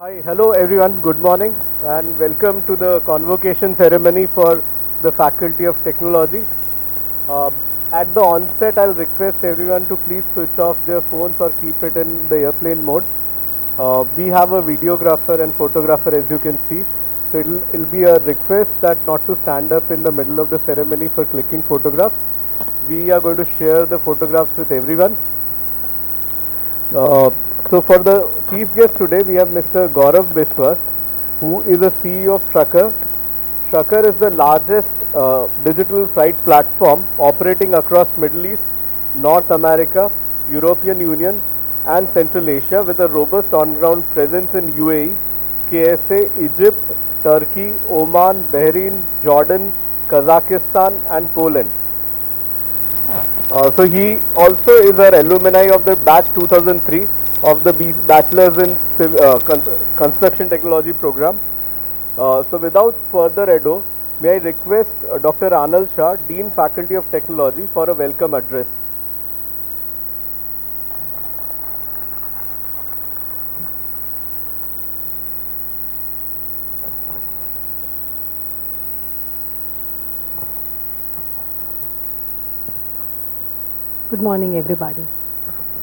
Hi, hello everyone, good morning and welcome to the convocation ceremony for the Faculty of Technology. Uh, at the onset, I'll request everyone to please switch off their phones or keep it in the airplane mode. We have a videographer and photographer as you can see, so it'll be a request that not to stand up in the middle of the ceremony for clicking photographs. We are going to share the photographs with everyone. So for the chief guest today, we have Mr. Gaurav Biswas, who is the CEO of Trucker. Trucker is the largest digital freight platform operating across Middle East, North America, European Union, and Central Asia with a robust on-ground presence in UAE, KSA, Egypt, Turkey, Oman, Bahrain, Jordan, Kazakhstan, and Poland. So he also is our alumni of the batch 2003 of the Bachelor's in Construction Technology program. So without further ado, may I request Dr. Anil Shah, Dean Faculty of Technology, for a welcome address. Good morning, everybody.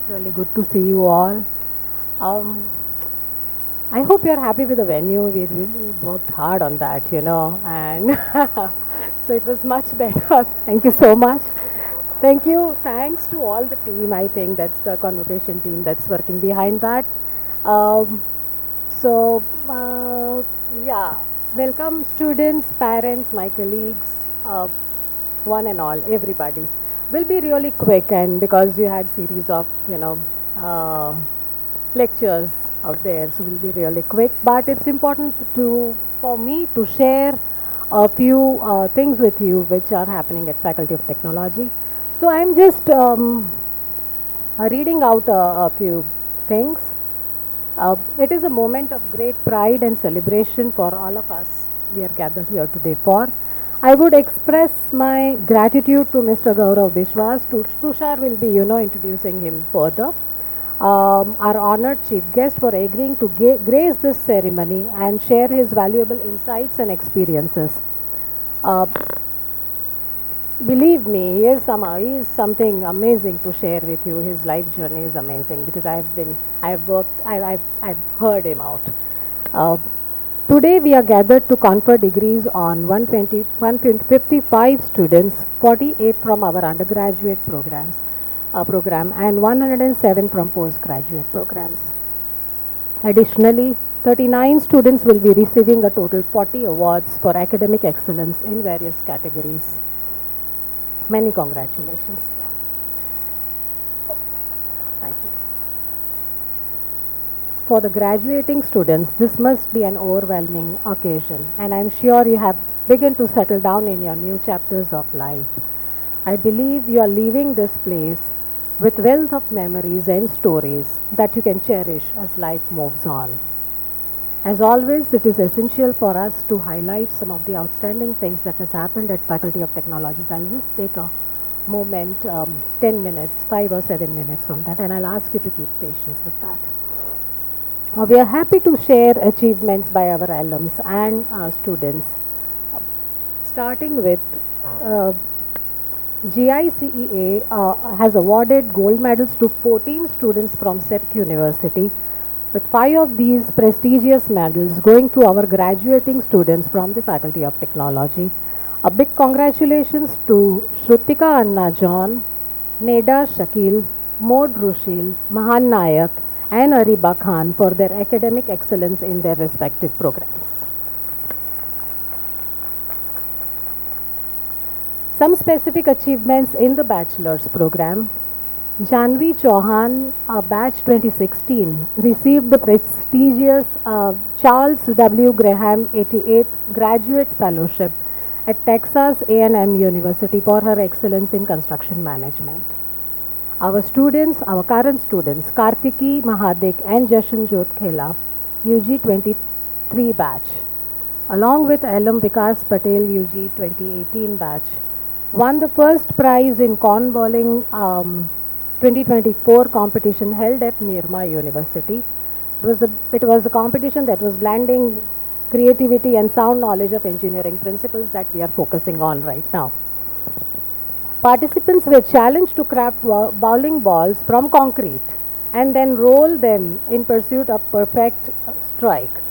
Really good to see you all. I hope you're happy with the venue. We really worked hard on that, and so it was much better. Thank you so much. Thank you. Thanks to all the team. I think that's the convocation team that's working behind that. Um, so, yeah, welcome students, parents, my colleagues, one and all, everybody. Will be really quick, and because you had series of uh, lectures out there, so we'll be really quick. But it's important for me to share a few things with you which are happening at Faculty of Technology. So I'm just reading out a few things. It is a moment of great pride and celebration for all of us we are gathered here today for. I would express my gratitude to Mr. Gaurav Biswas. Tushar will be, introducing him further. Our honored chief guest for agreeing to grace this ceremony and share his valuable insights and experiences. Believe me, he is something amazing to share with you. His life journey is amazing because I've heard him out. Today we are gathered to confer degrees on 155 students, 48 from our undergraduate program and 107 from postgraduate programs. Additionally, 39 students will be receiving a total 40 awards for academic excellence in various categories. Many congratulations. Thank you. For the graduating students, this must be an overwhelming occasion, and I'm sure you have begun to settle down in your new chapters of life. I believe you are leaving this place with wealth of memories and stories that you can cherish as life moves on. As always, it is essential for us to highlight some of the outstanding things that has happened at Faculty of Technology. I'll just take a moment, 10 minutes, 5 or 7 minutes from that, and I'll ask you to keep patience with that. We are happy to share achievements by our alums and students. Starting with GICEA has awarded gold medals to 14 students from CEPT University, with 5 of these prestigious medals going to our graduating students from the Faculty of Technology. A big congratulations to Shrutika Anna John, Neda Shakil, Mod Rushil, Mahan Nayak, and Ariba Khan for their academic excellence in their respective programs. Some specific achievements in the bachelor's program. Janvi Chauhan, batch 2016, received the prestigious Charles W. Graham 88 Graduate Fellowship at Texas A&M University for her excellence in construction management. Our current students, Kartiki Mahadik and Jashan Jyot Khela, UG 23 batch, along with alum Vikas Patel, UG 2018 batch, won the first prize in corn bowling 2024 competition held at Nirma University. It was a competition that was blending creativity and sound knowledge of engineering principles that we are focusing on right now. Participants were challenged to craft bowling balls from concrete and then roll them in pursuit of perfect strike.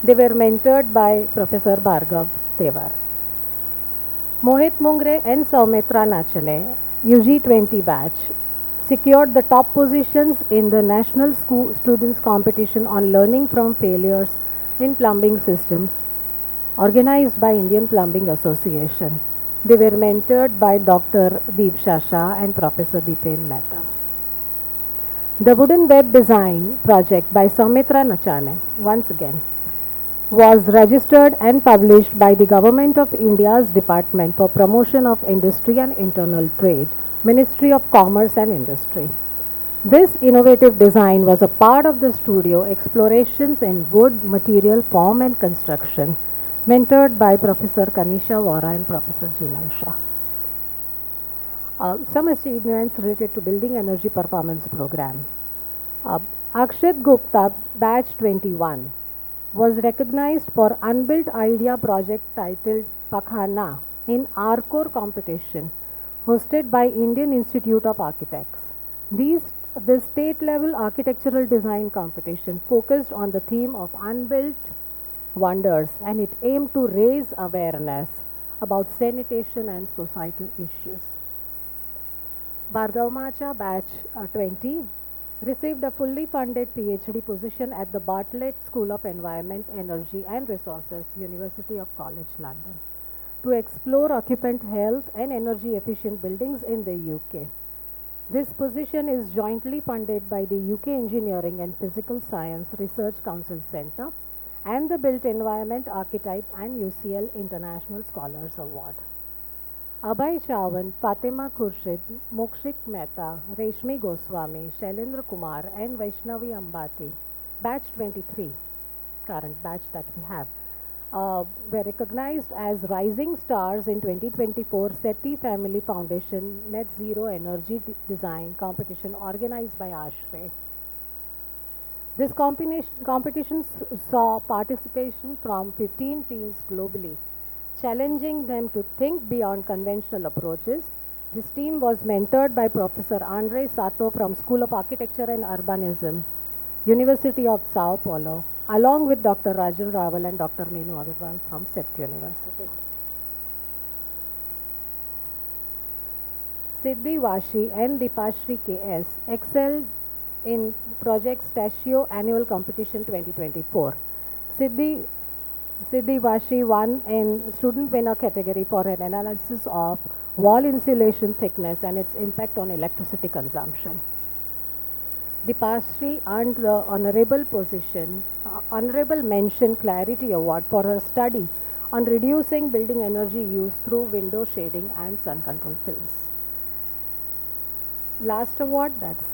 They were mentored by Professor Bhargav Tevar. Mohit Mungre and Saumitra Nachane, UG20 batch, secured the top positions in the National School Students Competition on Learning from Failures in Plumbing Systems, organized by Indian Plumbing Association. They were mentored by Dr. Deepsha Shah and Professor Dipen Mehta. The wooden web design project by Saumitra Nachane, once again, was registered and published by the Government of India's Department for Promotion of Industry and Internal Trade, Ministry of Commerce and Industry. This innovative design was a part of the studio Explorations in Wood Material Form and Construction, mentored by Professor Kanisha Vora and Professor Jinal Shah. Some achievements related to Building Energy Performance Program. Akshat Gupta, Batch 21, was recognized for Unbuilt Idea project titled Pakhana in Arcor competition hosted by Indian Institute of Architects. The state level architectural design competition focused on the theme of unbuilt wonders and it aimed to raise awareness about sanitation and societal issues. Bhargav Macha batch 20 received a fully funded PhD position at the Bartlett School of Environment, Energy and Resources, University of College London, to explore occupant health and energy efficient buildings in the UK. This position is jointly funded by the UK Engineering and Physical Science Research Council Centre and the Built Environment Archetype and UCL International Scholars Award. Abhay Chavan, Fatima Khurshid, Mokshik Mehta, Reshmi Goswami, Shailendra Kumar and Vaishnavi Ambati, batch 23, current batch that we have, were recognized as rising stars in 2024 SETI Family Foundation Net Zero Energy Design competition organized by ASHRAE. This competition saw participation from 15 teams globally, challenging them to think beyond conventional approaches. This team was mentored by Professor Andre Sato from School of Architecture and Urbanism, University of Sao Paulo, along with Dr. Rajan Rawal and Dr. Meenu Agarwal from CEPT University. Siddhi Vashi and Dipashri KS excelled in Project Stachio Annual Competition 2024. Siddhi Vashi won in student winner category for an analysis of wall insulation thickness and its impact on electricity consumption. Dipashri earned the honorable mention Clarity Award for her study on reducing building energy use through window shading and sun control films. Last award, that's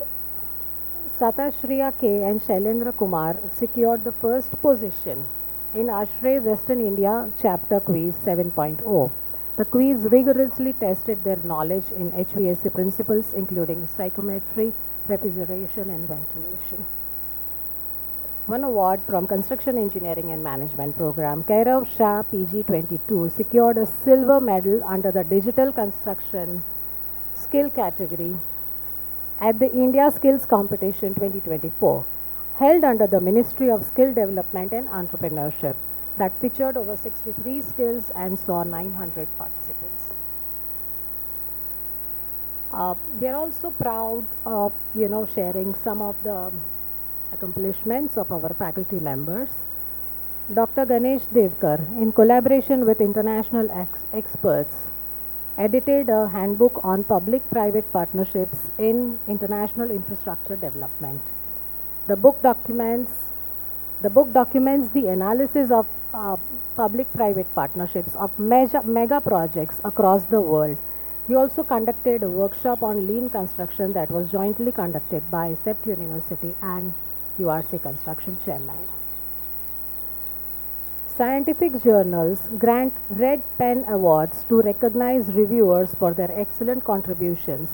Satashriya K and Shailendra Kumar secured the first position in ASHRAE Western India Chapter Quiz 7.0. The quiz rigorously tested their knowledge in HVAC principles including psychometry, refrigeration and ventilation. One award from Construction Engineering and Management Program, Kairav Shah PG22 secured a silver medal under the Digital Construction Skill category at the India Skills Competition 2024, held under the Ministry of Skill Development and Entrepreneurship, that featured over 63 skills and saw 900 participants. We are also proud of sharing some of the accomplishments of our faculty members. Dr. Ganesh Devkar, in collaboration with international experts, edited a handbook on public-private partnerships in international infrastructure development. The book documents the analysis of public-private partnerships of mega projects across the world. He also conducted a workshop on lean construction that was jointly conducted by CEPT University and URC Construction Chennai. Scientific journals grant Red Pen Awards to recognize reviewers for their excellent contributions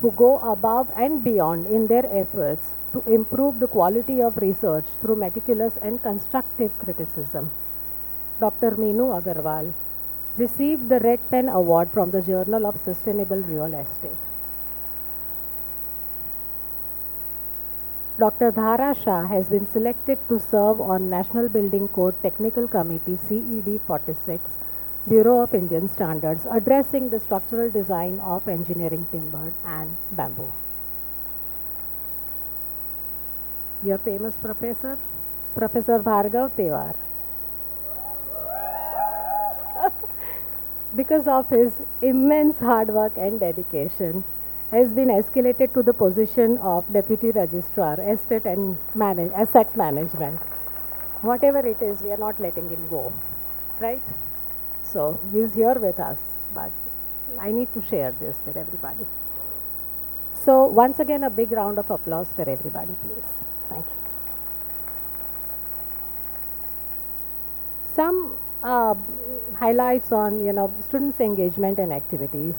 who go above and beyond in their efforts to improve the quality of research through meticulous and constructive criticism. Dr. Meenu Agarwal received the Red Pen Award from the Journal of Sustainable Real Estate. Dr. Dhara Shah has been selected to serve on National Building Code Technical Committee CED 46, Bureau of Indian Standards, addressing the structural design of engineering timber and bamboo. Your famous professor, Professor Bhargav Tewar. Because of his immense hard work and dedication, has been escalated to the position of Deputy Registrar, Estate and Asset Management. Whatever it is, we are not letting him go, right? So he's here with us, but I need to share this with everybody. So once again, a big round of applause for everybody, please. Thank you. Some highlights on students' engagement and activities.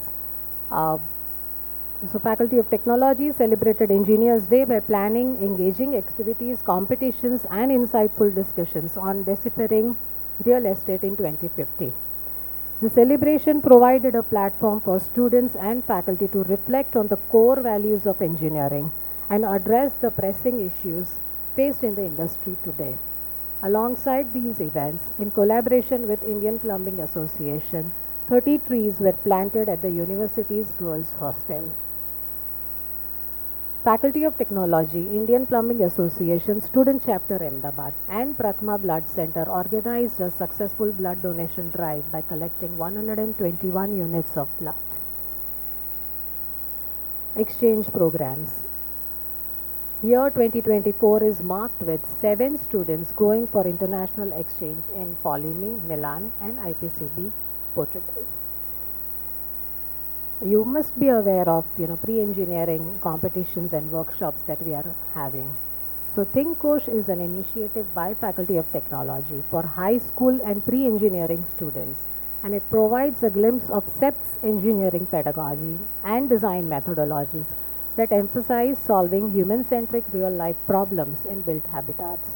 So Faculty of Technology celebrated Engineers Day by planning engaging activities, competitions and insightful discussions on deciphering real estate in 2050. The celebration provided a platform for students and faculty to reflect on the core values of engineering and address the pressing issues faced in the industry today. Alongside these events, in collaboration with Indian Plumbing Association, 30 trees were planted at the university's girls' hostel. Faculty of Technology, Indian Plumbing Association, Student Chapter Ahmedabad and Prathama Blood Center organized a successful blood donation drive by collecting 121 units of blood. Exchange programs. Year 2024 is marked with 7 students going for international exchange in Polimi, Milan and IPCB, Portugal. You must be aware of pre-engineering competitions and workshops that we are having. So ThinkCoach is an initiative by Faculty of Technology for high school and pre-engineering students, and it provides a glimpse of CEPT's engineering pedagogy and design methodologies that emphasize solving human-centric real-life problems in built habitats.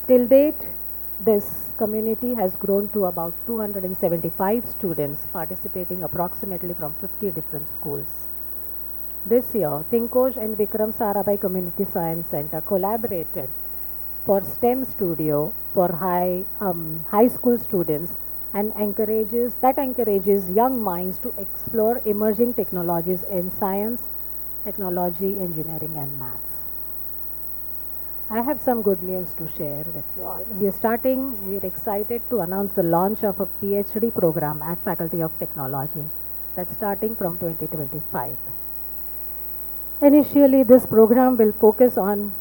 Till date, this community has grown to about 275 students participating approximately from 50 different schools. This year, ThinkCoach and Vikram Sarabhai Community Science Center collaborated for STEM Studio for high school students and encourages young minds to explore emerging technologies in science, technology, engineering and maths. I have some good news to share with you all. We are excited to announce the launch of a PhD program at Faculty of Technology that's starting from 2025. Initially, this program will focus on,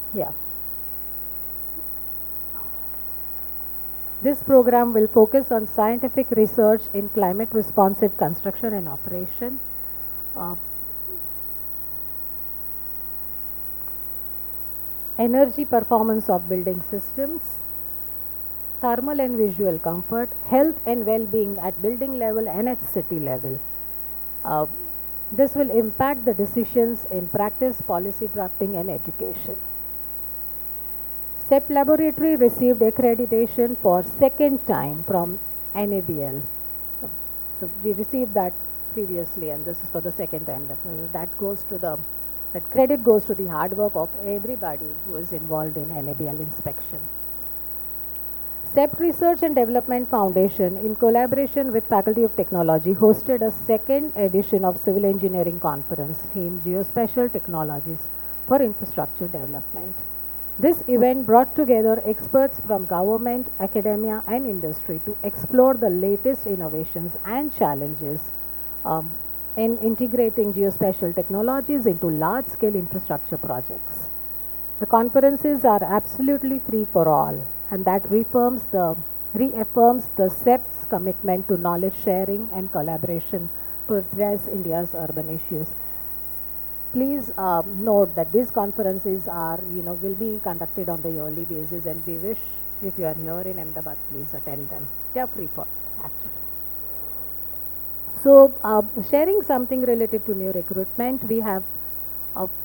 This program will focus on scientific research in climate responsive construction and operation, energy performance of building systems, thermal and visual comfort, health and well-being at building level and at city level. This will impact the decisions in practice, policy drafting and education. CEPT laboratory received accreditation for second time from NABL. So we received that previously and this is for the second time. That credit goes to the hard work of everybody who is involved in NABL inspection. CEPT Research and Development Foundation, in collaboration with Faculty of Technology, hosted a second edition of Civil Engineering Conference themed Geospatial Technologies for Infrastructure Development. This event brought together experts from government, academia and industry to explore the latest innovations and challenges in integrating geospatial technologies into large-scale infrastructure projects. The conferences are absolutely free for all, and that reaffirms the CEPT's commitment to knowledge sharing and collaboration to address India's urban issues. Please note that these conferences will be conducted on the yearly basis, and we wish if you are here in Ahmedabad, please attend them. They are free for actually. So, sharing something related to new recruitment, we have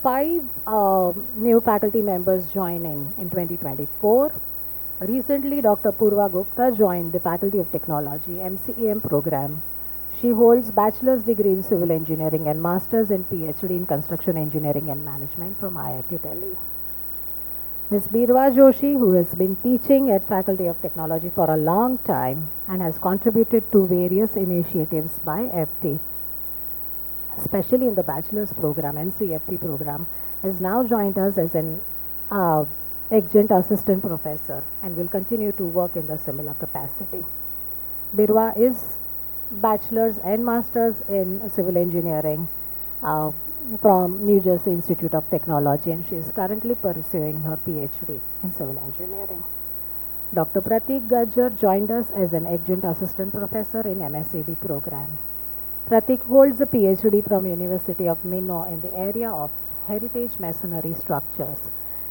five new faculty members joining in 2024. Recently, Dr. Purva Gupta joined the Faculty of Technology MCEM program. She holds bachelor's degree in civil engineering and master's and PhD in construction engineering and management from IIT Delhi. Ms. Birwa Joshi, who has been teaching at Faculty of Technology for a long time and has contributed to various initiatives by FT, especially in the bachelor's program and CEPT program, has now joined us as an adjunct assistant professor and will continue to work in the similar capacity. Birwa is bachelor's and master's in civil engineering from New Jersey Institute of Technology, and she is currently pursuing her PhD in civil engineering. Dr. Pratik Gajjar joined us as an adjunct assistant professor in MSCD program. Pratik holds a PhD from University of Minot in the area of heritage masonry structures.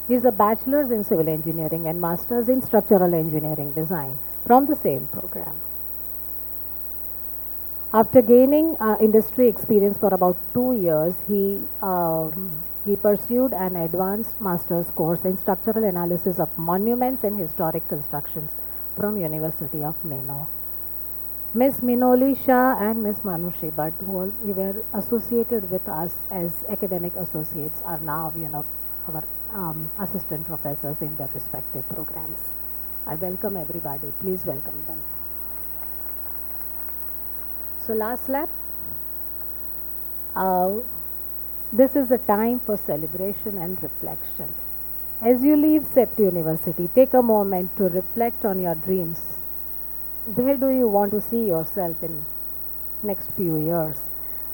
He is a bachelor's in civil engineering and master's in structural engineering design from the same program. After gaining industry experience for about 2 years, he pursued an advanced master's course in structural analysis of monuments and historic constructions from University of Minot. Ms. Minoli Shah and Ms. Manushi Bhatt, who were associated with us as academic associates, are now, our assistant professors in their respective programs. I welcome everybody. Please welcome them. So last lap. This is a time for celebration and reflection. As you leave CEPT University, take a moment to reflect on your dreams. Where do you want to see yourself in next few years?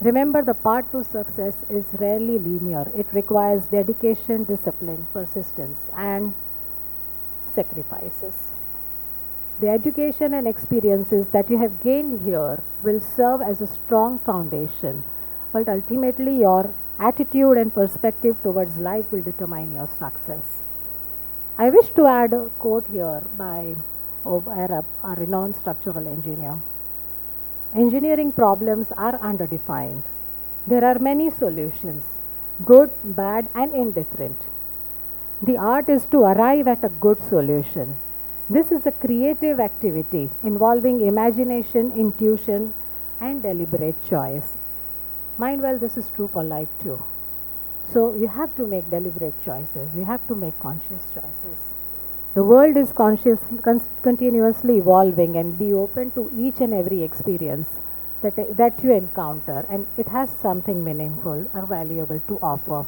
Remember, the path to success is rarely linear. It requires dedication, discipline, persistence, and sacrifices. The education and experiences that you have gained here will serve as a strong foundation, but ultimately your attitude and perspective towards life will determine your success. I wish to add a quote here by a renowned structural engineer. Engineering problems are underdefined. There are many solutions, good, bad, and indifferent. The art is to arrive at a good solution. This is a creative activity involving imagination, intuition, and deliberate choice. Mind well, this is true for life too. So you have to make deliberate choices. You have to make conscious choices. The world is continuously evolving, and be open to each and every experience that you encounter, and it has something meaningful or valuable to offer.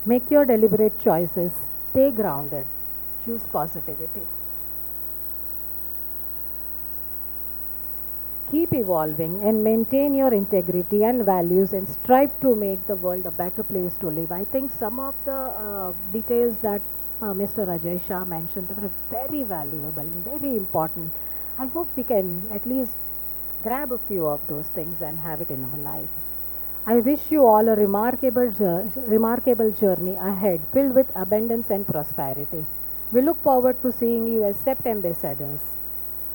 Make your deliberate choices. Stay grounded. Choose positivity. Keep evolving and maintain your integrity and values, and strive to make the world a better place to live. I think some of the details that Mr. Ajay Shah mentioned were very valuable and very important. I hope we can at least grab a few of those things and have it in our life. I wish you all a remarkable journey ahead, filled with abundance and prosperity. We look forward to seeing you as CEPT ambassadors,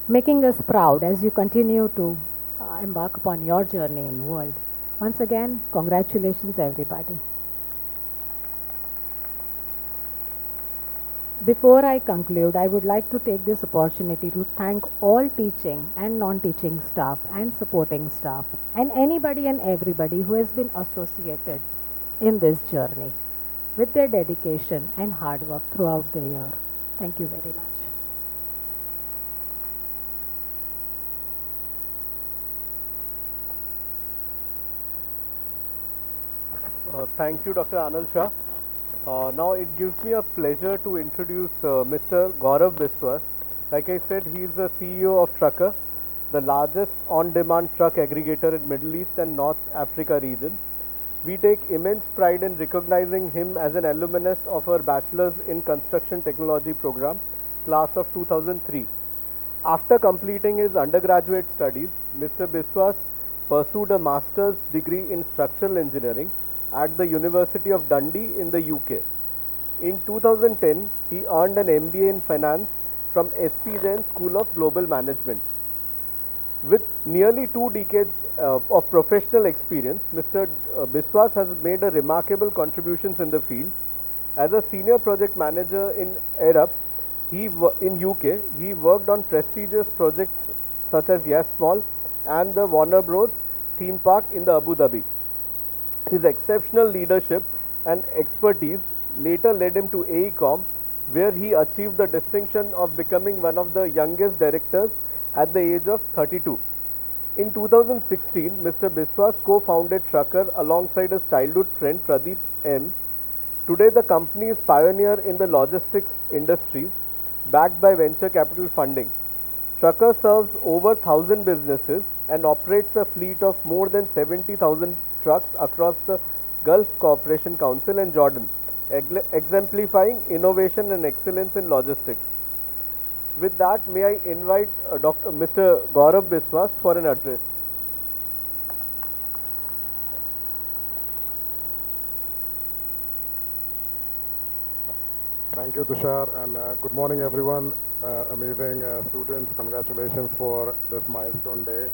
making us proud as you continue to embark upon your journey in the world. Once again, congratulations everybody. Before I conclude, I would like to take this opportunity to thank all teaching and non-teaching staff and supporting staff and anybody and everybody who has been associated in this journey with their dedication and hard work throughout the year. Thank you very much. Thank you, Dr. Anil Shah. Now it gives me a pleasure to introduce Mr. Gaurav Biswas. Like I said, he is the CEO of Trucker, the largest on-demand truck aggregator in Middle East and North Africa region. We take immense pride in recognizing him as an alumnus of our Bachelor's in Construction Technology program, class of 2003. After completing his undergraduate studies, Mr. Biswas pursued a master's degree in structural engineering at the University of Dundee in the UK. In 2010, he earned an MBA in finance from SP Jain School of Global Management. With nearly 2 decades of professional experience, Mr. Biswas has made a remarkable contributions in the field. As a senior project manager in Europe, in UK, he worked on prestigious projects such as Yes Mall and the Warner Bros. Theme Park in the Abu Dhabi. His exceptional leadership and expertise later led him to AECOM, where he achieved the distinction of becoming one of the youngest directors at the age of 32. In 2016, Mr. Biswas co-founded Trucker alongside his childhood friend Pradeep M. Today, the company is pioneer in the logistics industries, backed by venture capital funding. Trucker serves over 1,000 businesses and operates a fleet of more than 70,000 trucks across the Gulf Cooperation Council and Jordan, exemplifying innovation and excellence in logistics. With that, may I invite Mr. Gaurav Biswas for an address. Thank you, Tushar, and good morning, everyone. Amazing students, congratulations for this milestone day,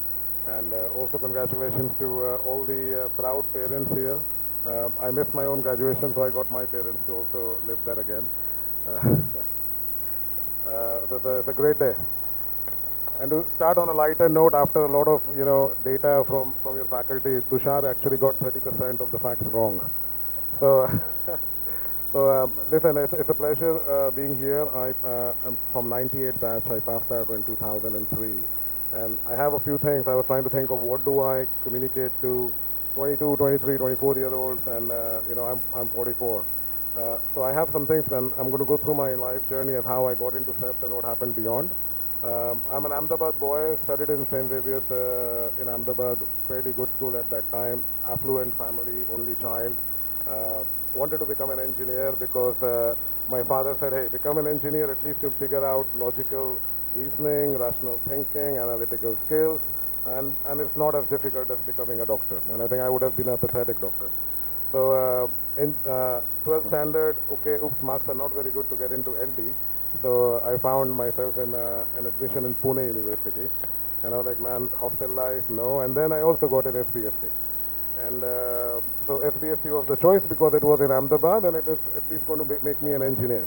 and also congratulations to all the proud parents here. I missed my own graduation, so I got my parents to also live that again. So it's a great day. And to start on a lighter note, after a lot of data from your faculty, Tushar actually got 30% of the facts wrong. So. So listen, it's a pleasure being here. I'm from 98 batch. I passed out in 2003. And I have a few things. I was trying to think of what do I communicate to 22, 23, 24-year-olds, and I'm 44. So I have some things, and I'm going to go through my life journey and how I got into CEPT and what happened beyond. I'm an Ahmedabad boy, studied in St. Xavier's in Ahmedabad, fairly good school at that time, affluent family, only child. Wanted to become an engineer because my father said, hey, become an engineer, at least you'll figure out logical reasoning, rational thinking, analytical skills, and it's not as difficult as becoming a doctor. And I think I would have been a pathetic doctor. So in 12th standard, okay, oops, marks are not very good to get into LD. So I found myself in an admission in Pune University. And I was like, man, hostel life, no. And then I also got an SBST. And so SBST was the choice because it was in Ahmedabad and it is at least going to make me an engineer.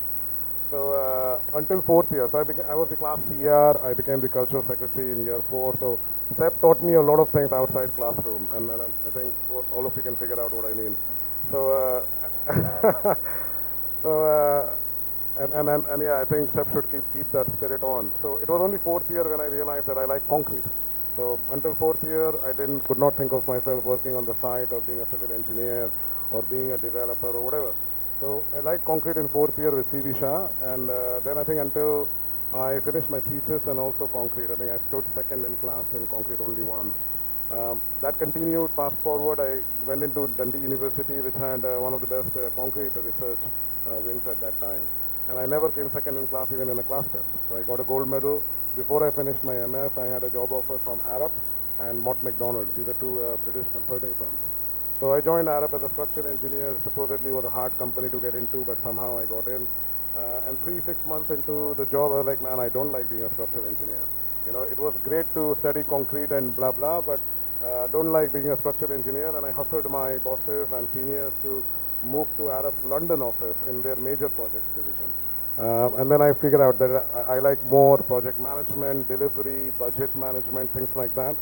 So until 4th year, so I was the class CR, I became the cultural secretary in year 4. So CEP taught me a lot of things outside classroom, and I think all of you can figure out what I mean. So, and yeah, I think CEP should keep that spirit on. So it was only 4th year when I realized that I like concrete. So until 4th year, I could not think of myself working on the site or being a civil engineer or being a developer or whatever. So I liked concrete in 4th year with C.V. Shah, and then I think until I finished my thesis and also concrete, I think I stood second in class in concrete only once. That continued. Fast forward, I went into Dundee University, which had one of the best concrete research wings at that time. And I never came second in class even in a class test. So I got a gold medal. Before I finished my MS, I had a job offer from Arup and Mott MacDonald. These are two British consulting firms. So I joined Arup as a structural engineer. Supposedly was a hard company to get into, but somehow I got in. And 6 months into the job, I was like, man, I don't like being a structural engineer. You know, it was great to study concrete and blah, blah, but don't like being a structural engineer. And I hustled my bosses and seniors to move to Arup's London office in their major projects division. And then I figured out that I like more project management, delivery, budget management, things like that.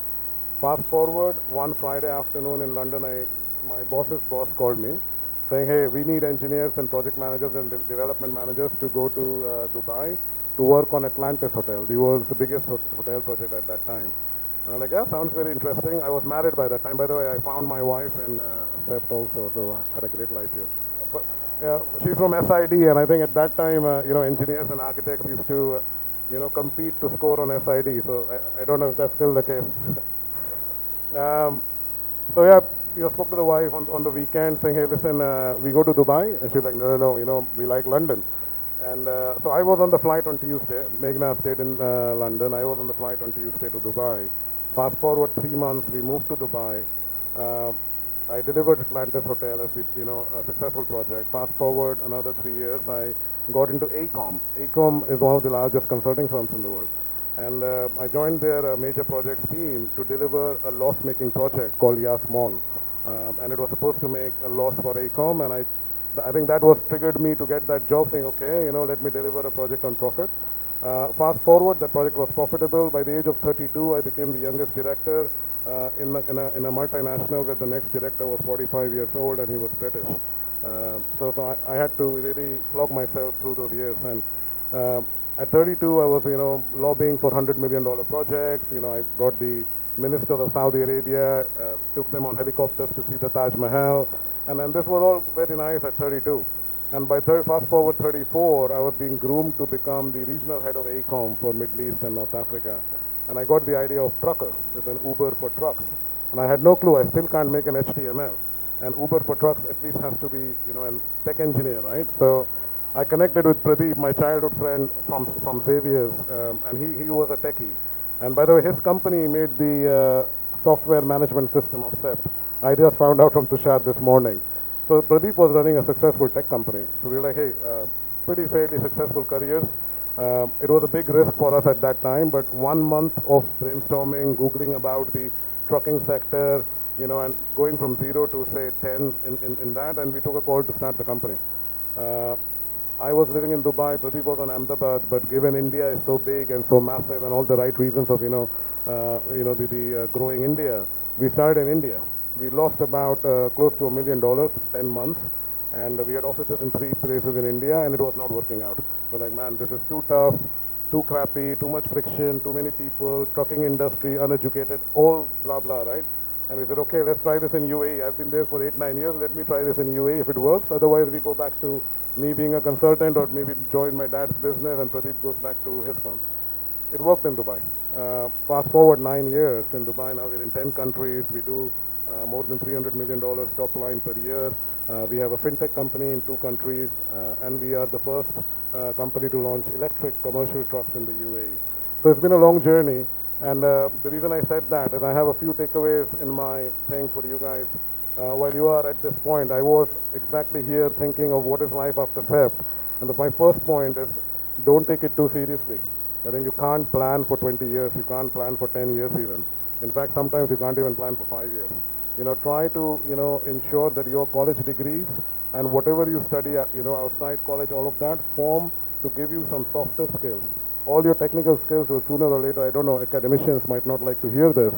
Fast forward, one Friday afternoon in London, my boss's boss called me saying, hey, we need engineers and project managers and development managers to go to Dubai to work on Atlantis Hotel, the world's biggest hotel project at that time. And I'm like, yeah, sounds very interesting. I was married by that time. By the way, I found my wife in CEPT also, so I had a great life here. Yeah, she's from SID, and I think at that time, engineers and architects used to, compete to score on SID. So I don't know if that's still the case. So yeah, spoke to the wife on the weekend, saying, hey, listen, we go to Dubai, and she's like, no, we like London. And so I was on the flight on Tuesday. Meghna stayed in London. I was on the flight on Tuesday to Dubai. Fast forward 3 months, we moved to Dubai. I delivered Atlantis Hotel as a successful project. Fast forward another 3 years, I got into AECOM. AECOM is one of the largest consulting firms in the world. And I joined their major projects team to deliver a loss-making project called YA Small. And it was supposed to make a loss for ACOM, and I think that was triggered me to get that job, saying, okay, let me deliver a project on profit. Fast forward, that project was profitable. By the age of 32, I became the youngest director in a multinational where the next director was 45 years old and he was British. So I had to really slog myself through those years. And at 32, I was, lobbying for $100 million projects. I brought the ministers of Saudi Arabia, took them on helicopters to see the Taj Mahal. And this was all very nice at 32. And by fast forward 34, I was being groomed to become the regional head of ACOM for Middle East and North Africa. And I got the idea of trucker. It's an Uber for trucks. And I had no clue. I still can't make an HTML. And Uber for trucks at least has to be, a tech engineer, right? So I connected with Pradeep, my childhood friend from Xavier's, and he was a techie. And by the way, his company made the software management system of CEPT. I just found out from Tushar this morning. So Pradeep was running a successful tech company. So we were like, hey, pretty fairly successful careers. It was a big risk for us at that time, but 1 month of brainstorming, Googling about the trucking sector, and going from 0 to say 10 in that, and we took a call to start the company. I was living in Dubai, Pradeep was in Ahmedabad, but given India is so big and so massive and all the right reasons of, the growing India, we started in India. We lost about close to $1 million, 10 months, and we had offices in 3 places in India, and it was not working out. So like, man, this is too tough, too crappy, too much friction, too many people, trucking industry, uneducated, all blah, blah, right? And we said, okay, let's try this in UAE. I've been there for 8-9 years. Let me try this in UAE if it works. Otherwise, we go back to me being a consultant, or maybe join my dad's business, and Pradeep goes back to his firm. It worked in Dubai. Fast forward 9 years in Dubai. Now we're in 10 countries. We do more than $300 million top line per year. We have a fintech company in 2 countries, and we are the first company to launch electric commercial trucks in the UAE. So it's been a long journey. And the reason I said that is I have a few takeaways in my thing for you guys. While you are at this point, I was exactly here thinking of what is life after CEPT. And my first point is, don't take it too seriously. I think you can't plan for 20 years. You can't plan for 10 years even. In fact, sometimes you can't even plan for 5 years. Try to, ensure that your college degrees and whatever you study, outside college, all of that form to give you some softer skills. All your technical skills will sooner or later, I don't know, academicians might not like to hear this,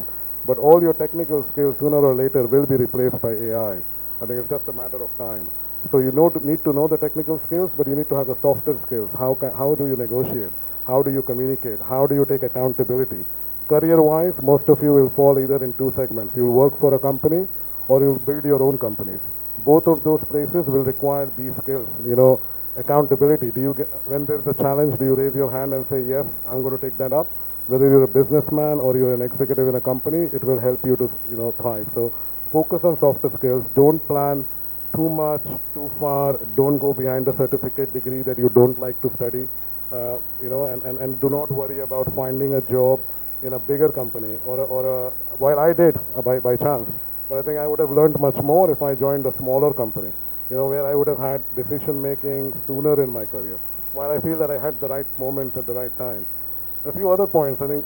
but all your technical skills sooner or later will be replaced by AI. I think it's just a matter of time. So you need to know the technical skills, but you need to have the softer skills. How do you negotiate? How do you communicate? How do you take accountability? Career-wise, most of you will fall either in 2 segments. You'll work for a company or you'll build your own companies. Both of those places will require these skills. Accountability. When there's a challenge, do you raise your hand and say, yes, I'm going to take that up? Whether you're a businessman or you're an executive in a company, it will help you to, thrive. So focus on softer skills. Don't plan too much, too far. Don't go behind a certificate degree that you don't like to study. And do not worry about finding a job in a bigger company while I did by chance. But I think I would have learned much more if I joined a smaller company, where I would have had decision making sooner in my career. While I feel that I had the right moments at the right time. A few other points, I think,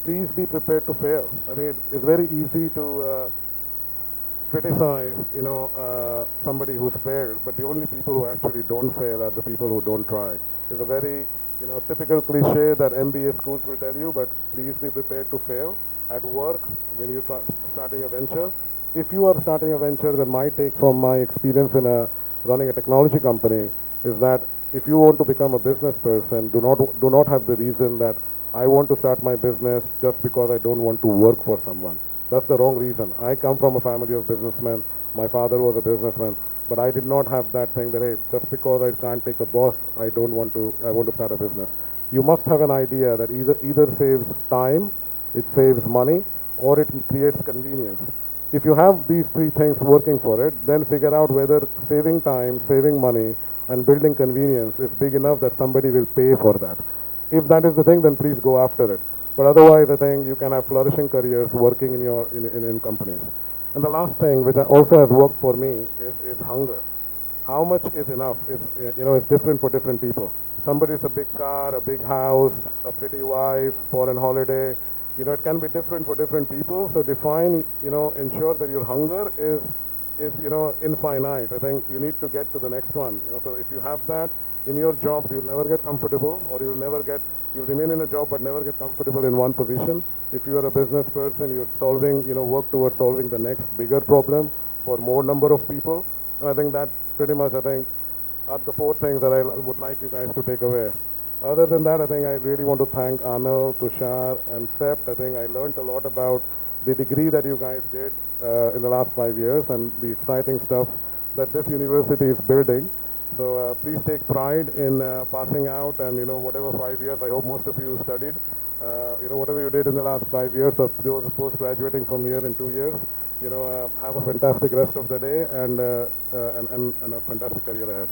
please be prepared to fail. I think it's very easy to criticize, somebody who's failed, but the only people who actually don't fail are the people who don't try. It's a very, typical cliche that MBA schools will tell you, but please be prepared to fail at work when you're starting a venture. If you are starting a venture, then my take from my experience in running a technology company is that if you want to become a business person, do not have the reason that I want to start my business just because I don't want to work for someone. That's the wrong reason. I come from a family of businessmen. My father was a businessman, but I did not have that thing that, hey, just because I can't take a boss, I want to start a business. You must have an idea that either saves time, it saves money, or it creates convenience. If you have these 3 things working for it, then figure out whether saving time, saving money, and building convenience is big enough that somebody will pay for that. If that is the thing, then please go after it. But otherwise, I think you can have flourishing careers working in companies. And the last thing, which also has worked for me, is hunger. how much is enough is, it's different for different people. Somebody is a big car, a big house, a pretty wife, foreign holiday. It can be different for different people. So define, ensure that your hunger is infinite. I think you need to get to the next one. So if you have that in your jobs, you'll never get comfortable, or you'll remain in a job but never get comfortable in one position. If you are a business person, you're solving, work towards solving the next bigger problem for more number of people. And I think that pretty much, are the four things that I would like you guys to take away. Other than that, I think I really want to thank Anil, Tushar, and CEPT. I think I learned a lot about the degree that you guys did in the last 5 years and the exciting stuff that this university is building. So please take pride in passing out, and whatever 5 years, I hope most of you studied. Whatever you did in the last 5 years, or those post-graduating from here in 2 years, have a fantastic rest of the day and a fantastic career ahead.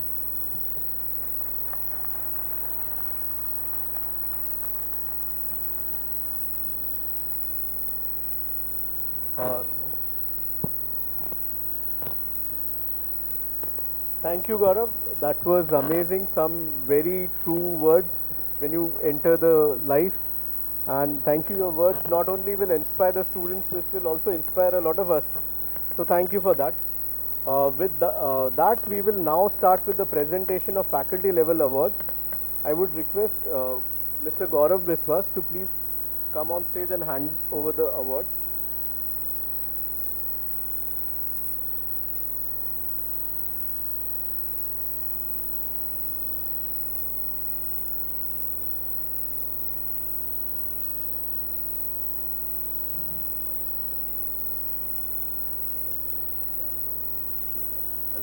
Thank you, Gaurav. That was amazing. Some very true words when you enter the life. And thank you. Your words not only will inspire the students, this will also inspire a lot of us. So thank you for that. That we will now start with the presentation of faculty level awards. I would request Mr. Gaurav Biswas to please come on stage and hand over the awards.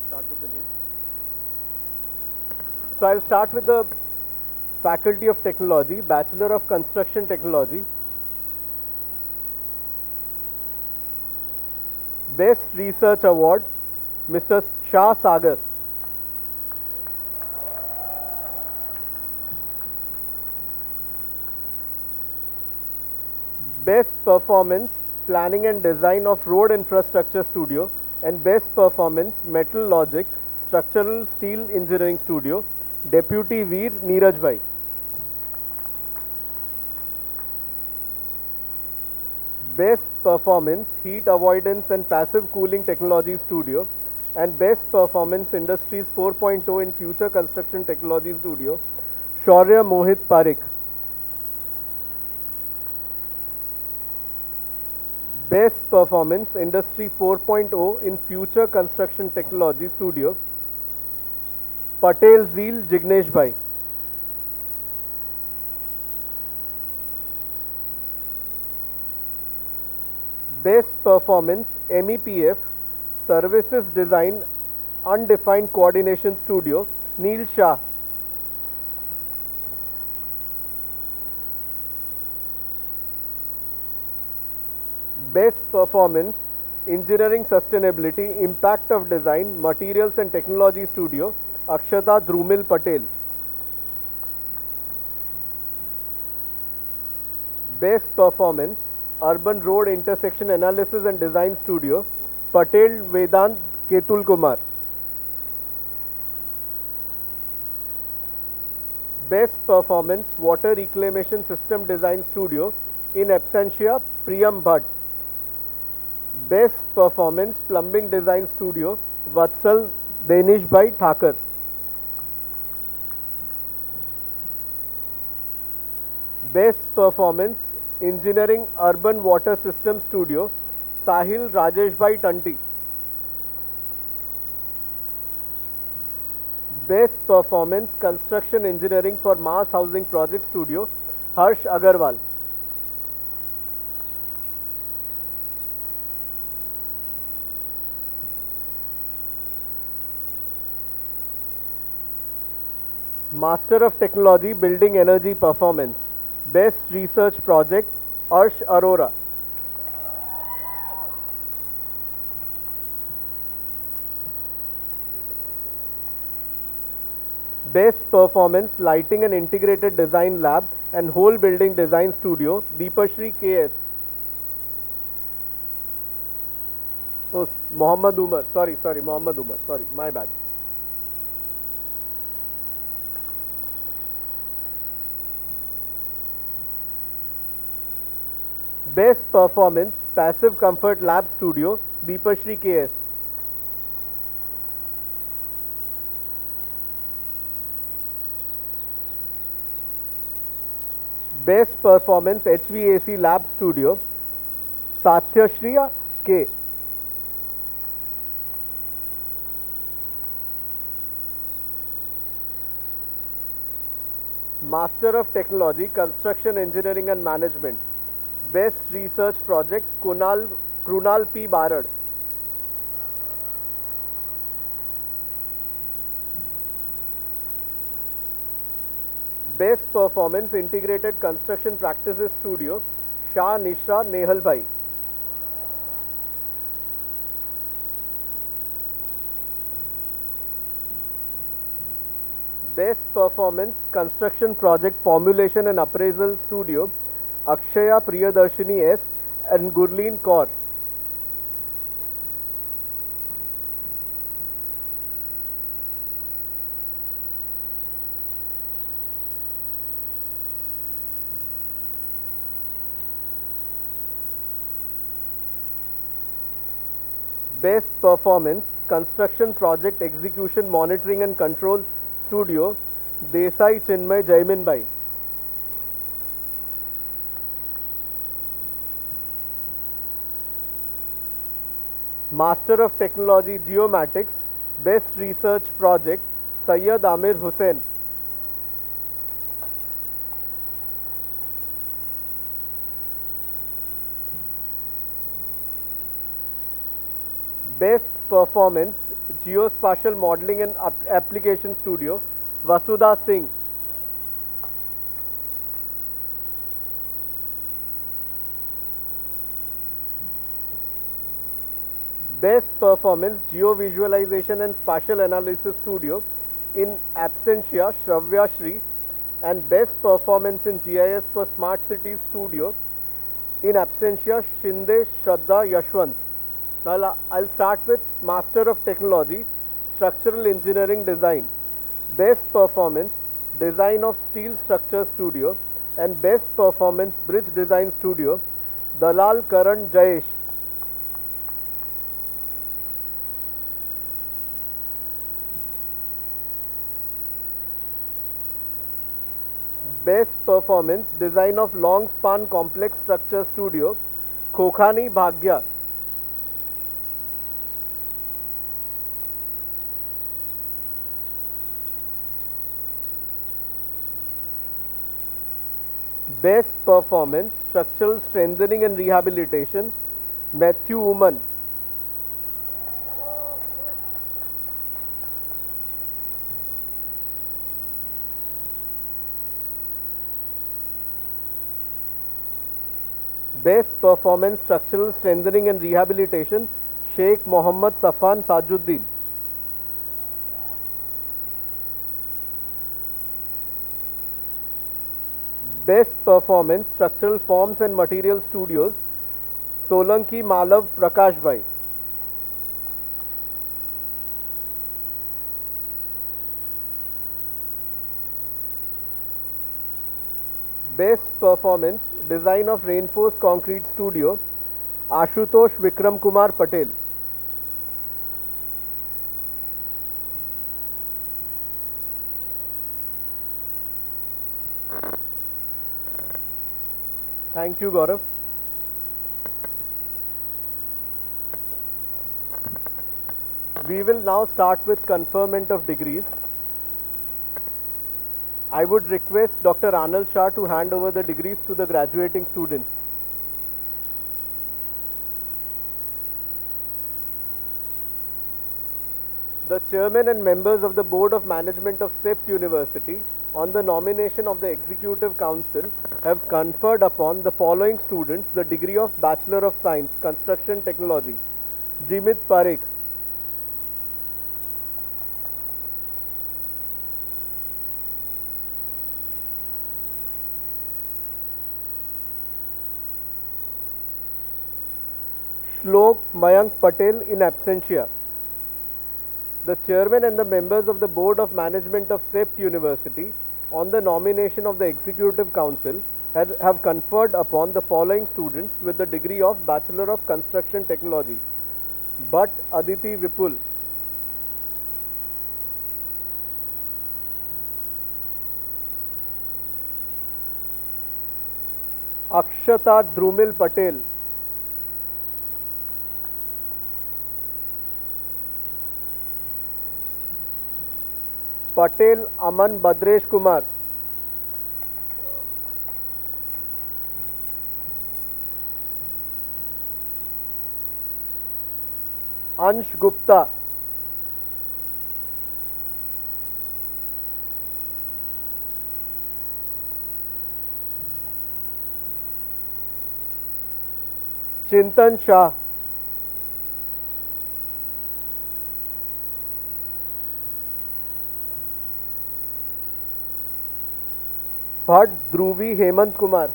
Start with the name. So I'll start with the Faculty of Technology, Bachelor of Construction Technology. Best Research Award, Mr. Shah Sagar. Best Performance, Planning and Design of Road Infrastructure Studio, and Best Performance, Metal Logic, Structural Steel Engineering Studio, Deputy Veer Neeraj Bhai. Best Performance, Heat Avoidance and Passive Cooling Technology Studio, and Best Performance, Industries 4.0 in Future Construction Technology Studio, Shaurya Mohit Parekh. Best Performance, Industry 4.0 in Future Construction Technology Studio, Patel Zeel Jignesh Bhai. Best Performance, MEPF, Services Design Undefined Coordination Studio, Neil Shah. Best Performance, Engineering Sustainability, Impact of Design, Materials and Technology Studio, Akshata Drumil Patel. Best Performance, Urban Road Intersection Analysis and Design Studio, Patel Vedant Ketul Kumar. Best Performance, Water Reclamation System Design Studio, in absentia, Priyam Bhatt. Best Performance, Plumbing Design Studio, Vatsal Denish Bhai Thakur. Best Performance, Engineering Urban Water System Studio, Sahil Rajesh Bhai Tanti. Best Performance, Construction Engineering for Mass Housing Project Studio, Harsh Agarwal. Master of Technology, Building Energy Performance, Best Research Project, Arsh Arora. Best Performance, Lighting and Integrated Design Lab and Whole Building Design Studio, Deepashri KS. Oh, Mohammad Umar, sorry, my bad. Best Performance Passive Comfort Lab Studio, Deepashri KS. Best Performance HVAC Lab Studio, Satyashriya K. Master of Technology, Construction Engineering and Management, Best Research Project, Krunal P. Barad. Best Performance Integrated Construction Practices Studio, Shah Nishra Nehal Bhai. Best Performance Construction Project Formulation and Appraisal Studio, Akshaya Priyadarshini S and Gurleen Kaur. Best Performance Construction Project Execution Monitoring and Control Studio, Desai Chinmay Jaimin Bhai. Master of Technology Geomatics, Best Research Project, Sayyid Amir Hussain. Best Performance Geospatial Modeling and Application Studio, Vasudha Singh. Best Performance Geovisualization and Spatial Analysis Studio, in absentia Shravya Shri, and Best Performance in GIS for Smart Cities Studio, in absentia Shinde Shraddha Yashwant. Now I'll start with Master of Technology, Structural Engineering Design, Best Performance, Design of Steel Structure Studio, and Best Performance Bridge Design Studio, Dalal Karan Jayesh. Best Performance, Design of Long Span Complex Structure Studio, Khokhani Bhagya. Best Performance, Structural Strengthening and Rehabilitation, Matthew Uman. Best Performance, Structural Strengthening and Rehabilitation, Sheikh Mohammad Safan Sajuddin. Best Performance, Structural Forms and Materials Studios, Solanki Malav Prakash Bhai. Best Performance, Design of Reinforced Concrete Studio, Ashutosh Vikram Kumar Patel. Thank you, Gaurav. We will now start with conferment of degrees. I would request Dr. Anil Shah to hand over the degrees to the graduating students. The chairman and members of the Board of Management of CEPT University, on the nomination of the Executive Council, have conferred upon the following students the degree of Bachelor of Science, Construction Technology. Jimit Parekh. Shlok Mayank Patel in absentia. The chairman and the members of the Board of Management of CEPT University, on the nomination of the Executive Council, have conferred upon the following students with the degree of Bachelor of Construction Technology: Bhatt Aditi Vipul, Akshata Drumil Patel, Patel Aman Badresh Kumar, Ansh Gupta, Chintan Shah, Bhatt Dhruvi Hemant Kumar,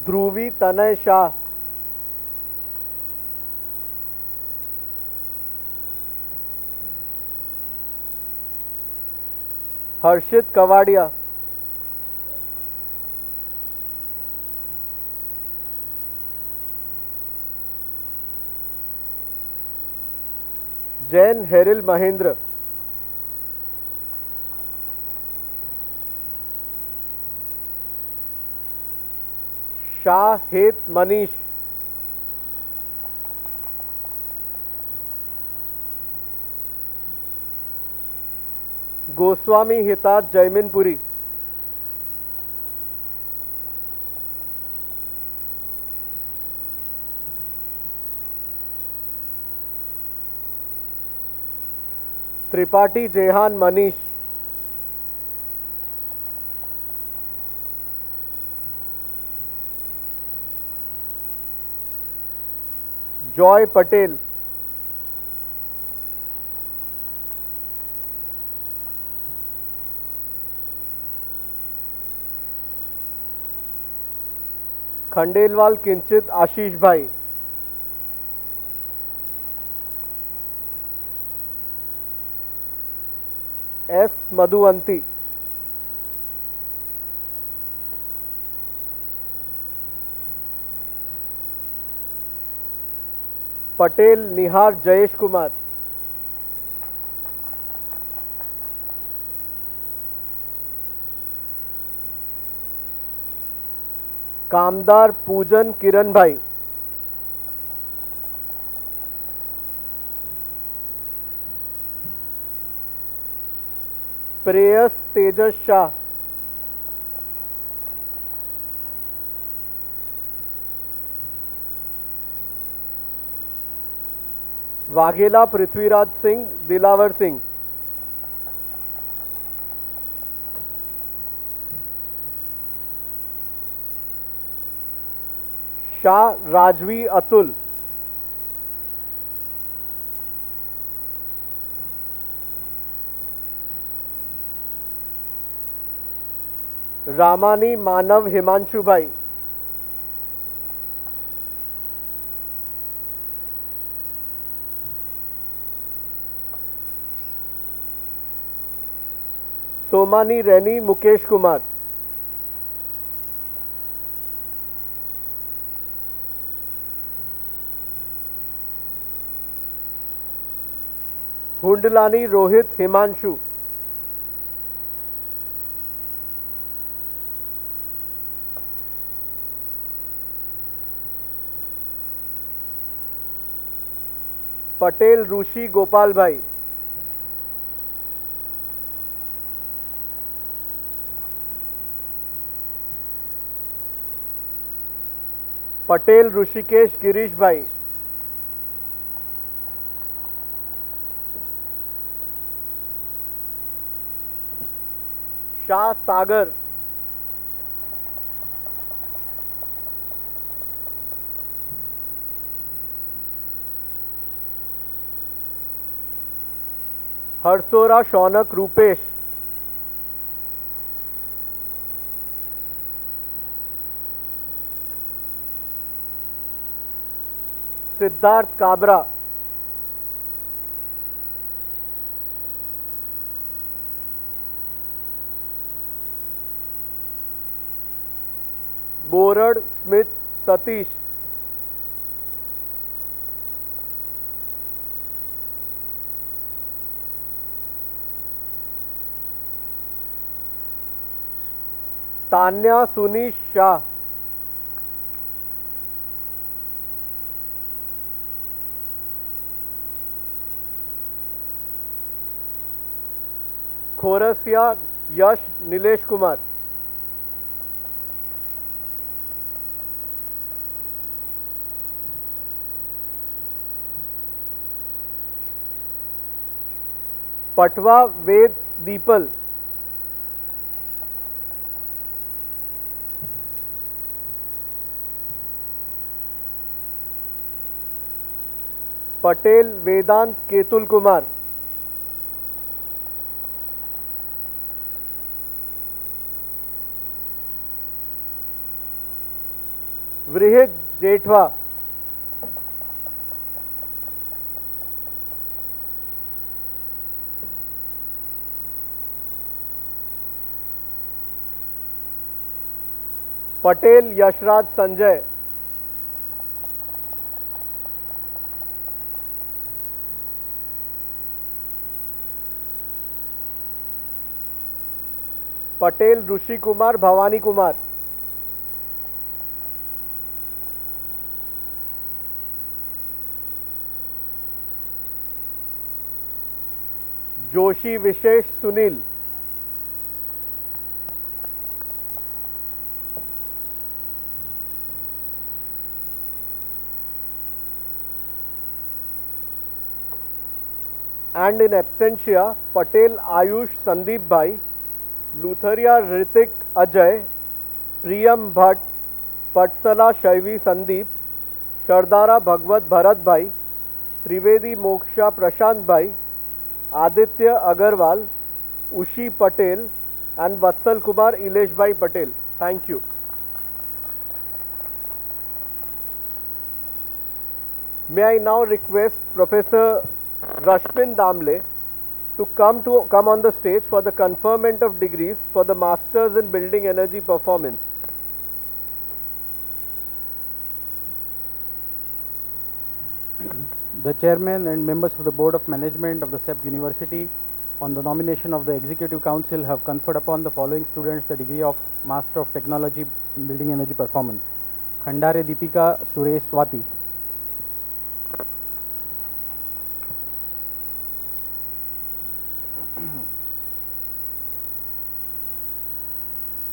Dhruvi Tanay Shah, Harshit Kavadia, Jain Heril Mahendra, Shah Het Manish, Goswami Hitar Jaiminpuri, Tripathi Jehan Manish, Joy Patel, Khandelwal किंचित आशीष भाई, S Madhuvanti, Patel निहार जयेश कुमार, कामदार पूजन किरण भाई, प्रेयस तेजस शाह, वाघेला पृथ्वीराज सिंह दिलावर सिंह, शाह राजवी अतुल, रामानी मानव हिमांशु भाई, सोमानी रैनी मुकेश कुमार, हुंडलानी रोहित हिमांशु, पटेल ऋषि गोपाल भाई, पटेल ऋषिकेश गिरीश भाई, शाह सागर, Harsora Shaunak Rupesh, Siddharth Kabra, Borad Smith Satish, Tanya Sunish Shah, Khorasya Yash Nilesh Kumar, Patwa Ved Deepal, Patel Vedant Ketul Kumar, Vrihit Jethwa, Patel Yashraj Sanjay, Patel Rushi Kumar Bhavani Kumar, Joshi Vishesh Sunil, and in absentia Patel Ayush Sandeep Bhai, Lutheria Ritik Ajay, Priyam Bhatt, Patsala Shaivi Sandeep, Shardara Bhagwat Bharat Bhai, Trivedi Moksha Prashant Bhai, Aditya Agarwal, Ushi Patel, and Vatsal Kumar Ilesh Bhai Patel. Thank you. May I now request Professor Rashmin Damle to come on the stage for the conferment of degrees for the Masters in Building Energy Performance. The Chairman and members of the Board of Management of the CEPT University, on the nomination of the Executive Council, have conferred upon the following students the degree of Master of Technology in Building Energy Performance. Khandare Deepika Suresh Swati.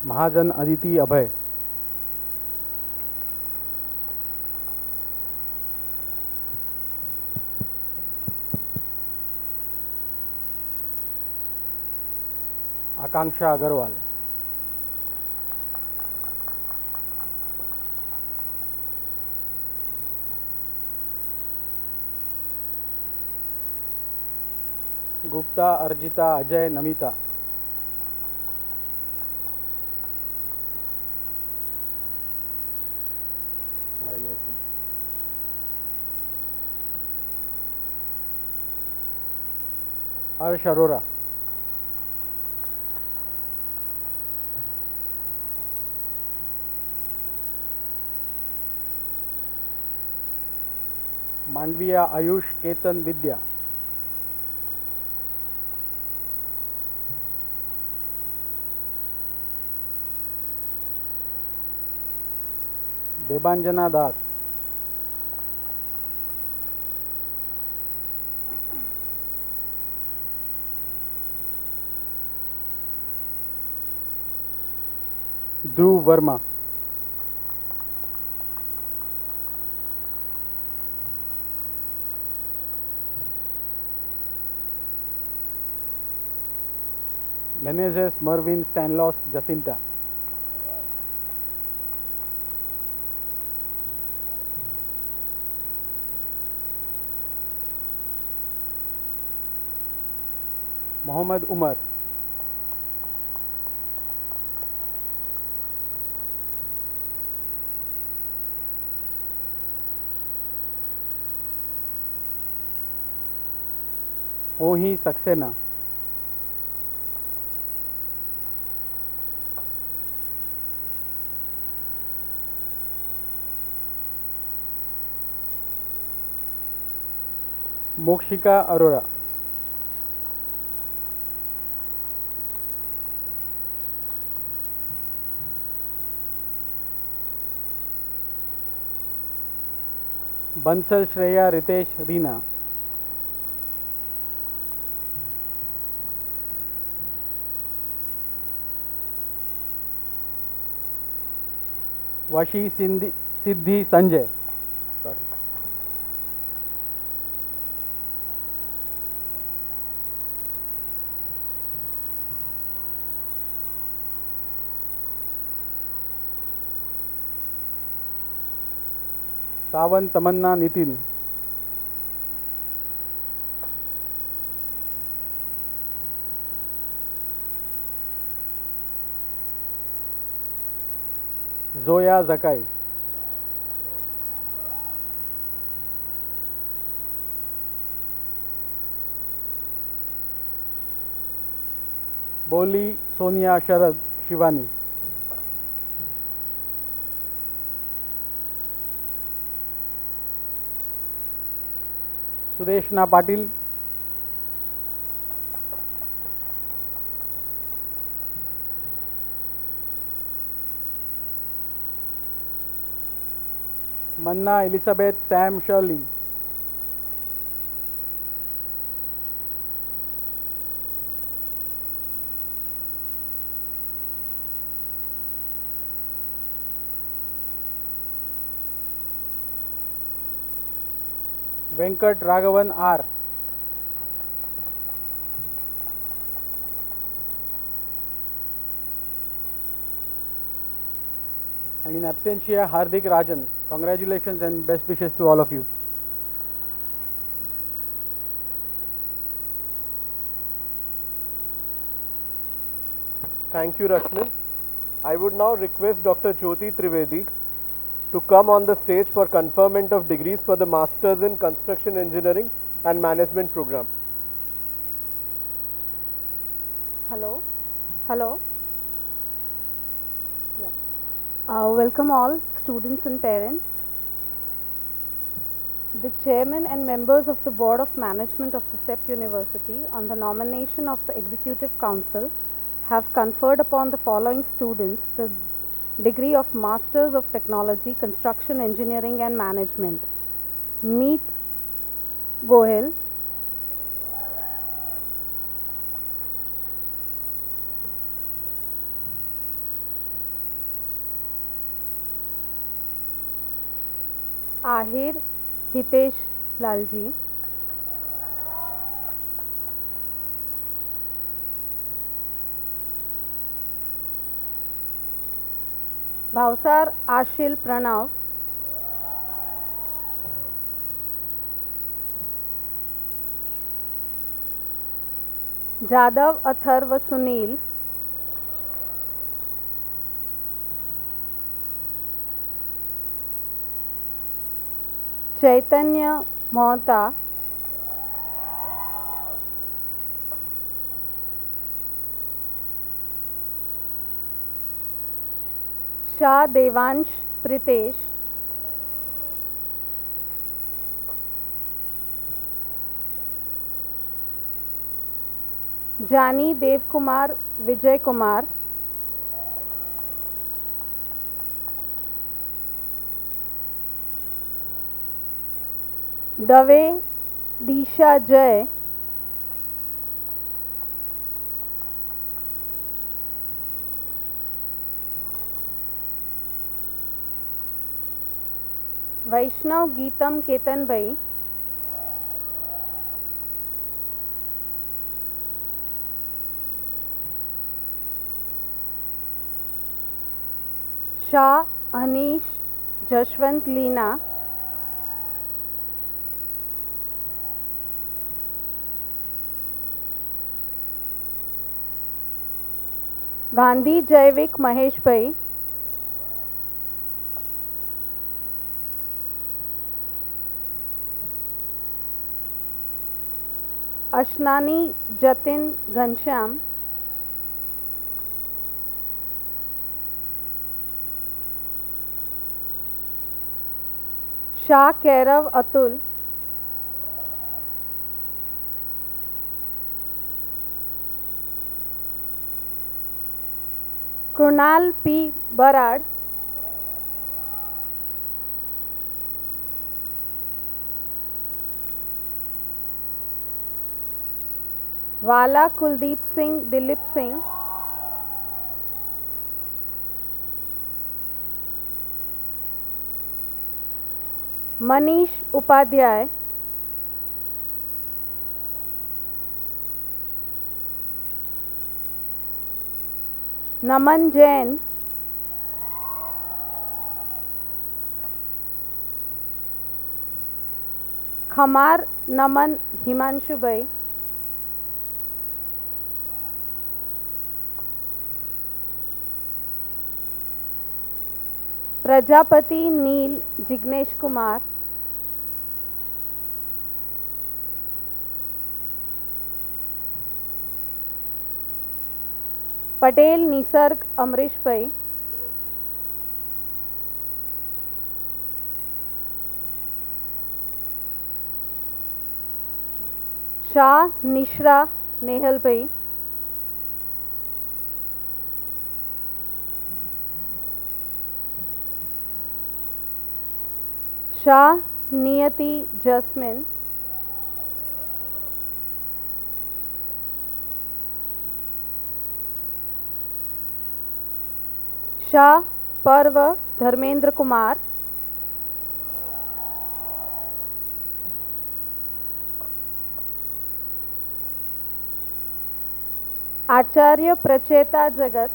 Mahajan Aditi Abhay. Akanksha Agarwal. Gupta Arjita Ajay Namita. Congratulations. Arsh Arora. Mandviya Ayush Ketan Vidya. Debanjana Das. Dhruv Verma. Menezes Mervyn Stanlos Jacinta. Mohammad Umar. Mohi Saxena, Mokshika Arora, Bansal Shreya Ritesh Reena, Vashi Siddhi Sanjay. Sorry. Sawan Tamanna Nitin, Zoya Zakai, Boli Sonia Sharad Shivani, Sudeshna Patil, Manna Elizabeth Sam Shirley, Venkat Raghavan R, and in absentia Hardik Rajan. Congratulations and best wishes to all of you. Thank you, Rashmin. I would now request Dr. Jyoti Trivedi to come on the stage for conferment of degrees for the Masters in Construction Engineering and Management program. Hello. Hello. Yeah. Welcome all students and parents. The chairman and members of the Board of Management of the CEPT University, on the nomination of the Executive Council, have conferred upon the following students the degree of Masters of Technology, Construction Engineering and Management. Meet Gohel, Ahir Hitesh Lalji, Bhavsar Ashil Pranav, Jadav Atharva Sunil, Chaitanya Mohta, Shah Devansh Pritesh, Jani Dev Kumar Vijay Kumar, Dave Disha Jay, Vaishnav Geetam Ketan Bhai, Shah Anish Jashwant Leena, Gandhi Jaivik Mahesh Bhai, Ashnani Jatin Ghanshyam, Shah Kairav Atul, Krunal P. Barad, Wala Kuldeep Singh Dilip Singh, Manish Upadhyay, Naman Jain, Khamar Naman Himanshu Bhai, Prajapati Neel Jignesh Kumar, Patel Nisarg Amrish Bhai, Shah Nishra Nehal Bhai, Shah Niyati Jasmine, Shah Parva Dharmendra Kumar, Acharya Pracheta Jagat,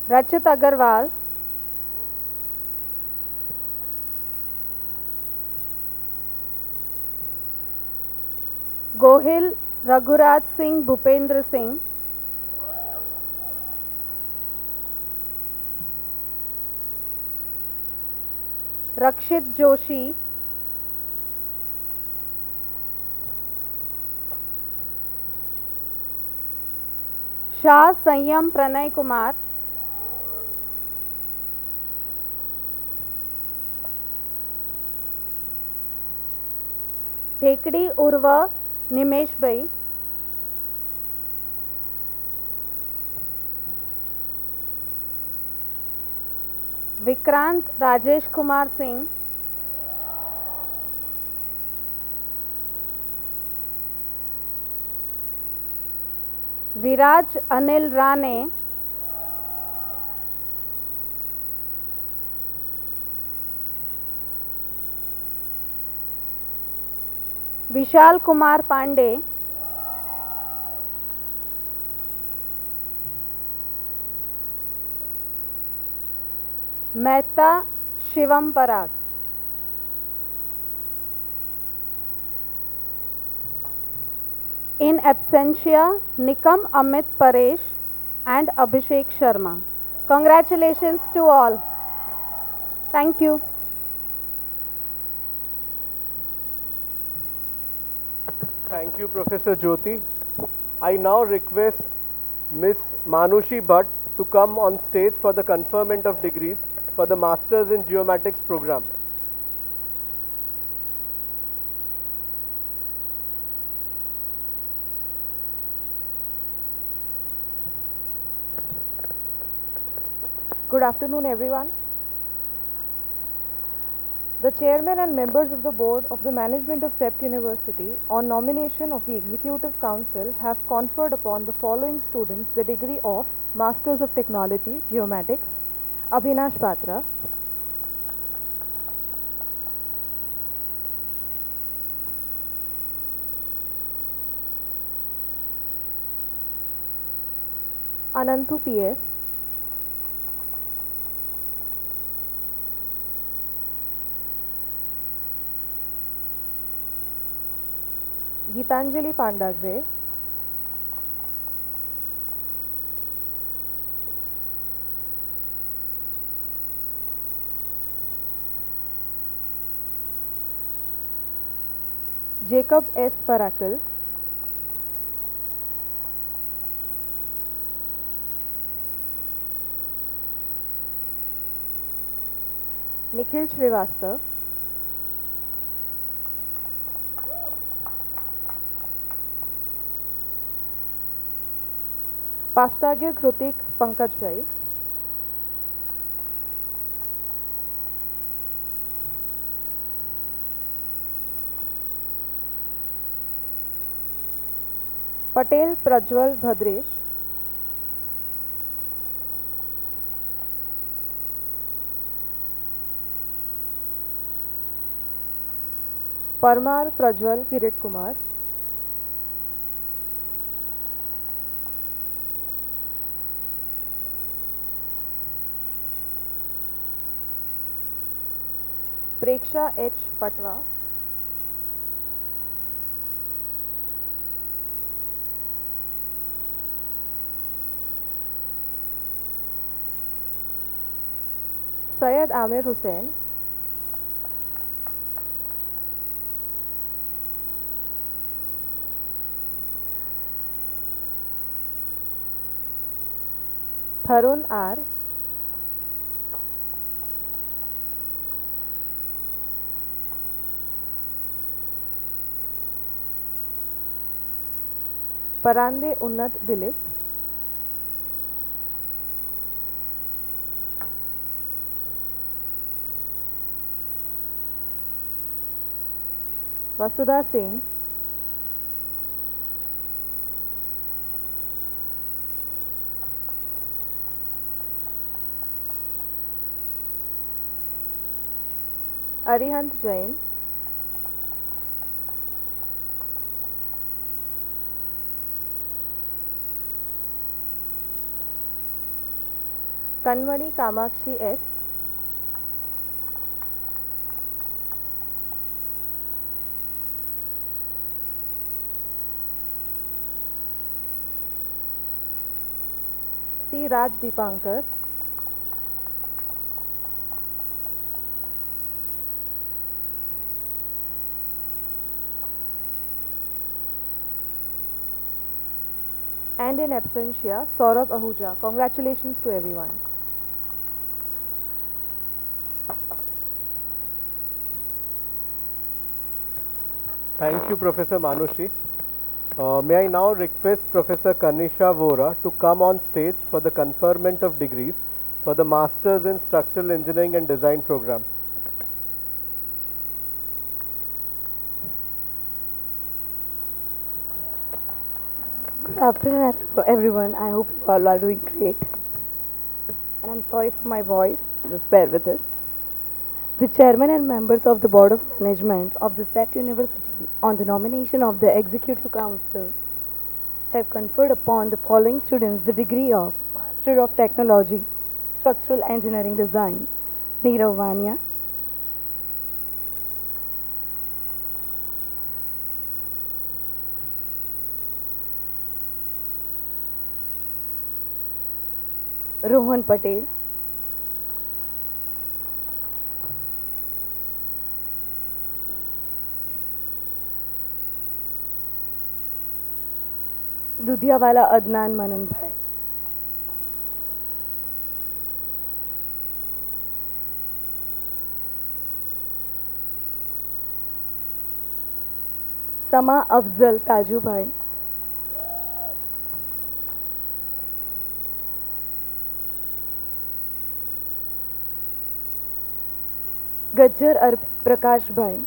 Rachit Agarwal, Gohil Raghuraj Singh Bhupendra Singh, Rakshit Joshi, Shah Sanyam Pranay Kumar, Thekdi Urva Nimesh Bhai, Vikrant Rajesh Kumar Singh, Viraj Anil Rane, Vishal Kumar Pandey, Mehta Shivam Parag, in absentia Nikam Amit Paresh and Abhishek Sharma. Congratulations to all. Thank you. Thank you, Professor Jyoti. I now request Miss Manushi Bhatt to come on stage for the conferment of degrees for the Masters in Geomatics program. Good afternoon, everyone. The chairman and members of the board of the management of CEPT University, on nomination of the Executive Council, have conferred upon the following students the degree of Masters of Technology, Geomatics: Abhinash Patra, Ananthu PS, Gitanjali Pandagre, Jacob S. Parakal, Nikhil Srivastav, Pastagya Krutik Pankaj Bhai, Patel Prajwal Bhadresh, Parmar Prajwal Kirit Kumar, Preksha H. Patwa, Syed Amir Hussain, Tharun R, Parande Unnat Dilip, Vasudha Singh, Arihant Jain, Kanmani Kamakshi S, C. Raj Deepankar, and in absentia, Saurabh Ahuja. Congratulations to everyone. Thank you, Professor Manushi. May I now request Professor Kanisha Vora to come on stage for the conferment of degrees for the Masters in Structural Engineering and Design program. Good afternoon, everyone. I hope you all are doing great. And I'm sorry for my voice, just bear with it. The chairman and members of the Board of Management of the CEPT University, on the nomination of the Executive Council, have conferred upon the following students the degree of Master of Technology, Structural Engineering Design: Nirav Vania, Rohan Patel, Dudhiawala Adnan Manan Bhai, Sama Afzal Taju Bhai, Gajjar Arpit Prakash Bhai,